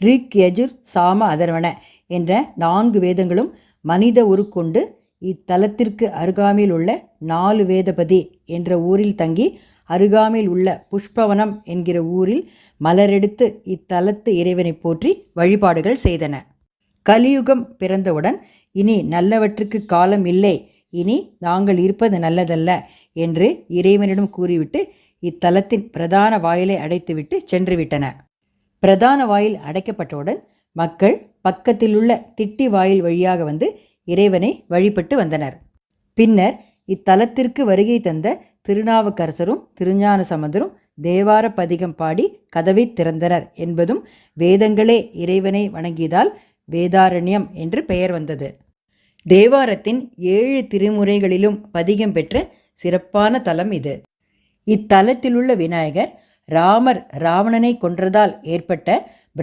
Rig, Yajur, சாம, அதர்வண என்ற 4 வேதங்களும் மனித உருக்கொண்டு இத்தலத்திற்கு அருகாமையில் உள்ள 4 வேதபதி என்ற ஊரில் தங்கி அருகாமையில் உள்ள புஷ்பவனம் என்கிற ஊரில் மலரெடுத்து இத்தலத்து இறைவனை போற்றி வழிபாடுகள் செய்தன. கலியுகம் பிறந்தவுடன் இனி நல்லவற்றுக்கு காலம் இல்லை, இனி நாங்கள் இருப்பது நல்லதல்ல என்று இறைவனிடம் கூறிவிட்டு இத்தலத்தின் பிரதான வாயிலை அடைத்துவிட்டு சென்றுவிட்டன. பிரதான வாயில் அடைக்கப்பட்டவுடன் மக்கள் பக்கத்திலுள்ள திட்டி வாயில் வழியாக வந்து இறைவனை வழிபட்டு வந்தனர். பின்னர் இத்தலத்திற்கு வருகை தந்த திருநாவுக்கரசரும் திருஞான சம்பந்தரும் தேவார பதிகம் பாடி கதவை திறந்தனர் என்பதும் வேதங்களே இறைவனை வணங்கியதால் வேதாரண்யம் என்று பெயர் வந்தது. தேவாரத்தின் 7 திருமுறைகளிலும் பதிகம் பெற்ற சிறப்பான தலம் இது. இத்தலத்திலுள்ள விநாயகர் ராமர் ராவணனை கொன்றதால் ஏற்பட்ட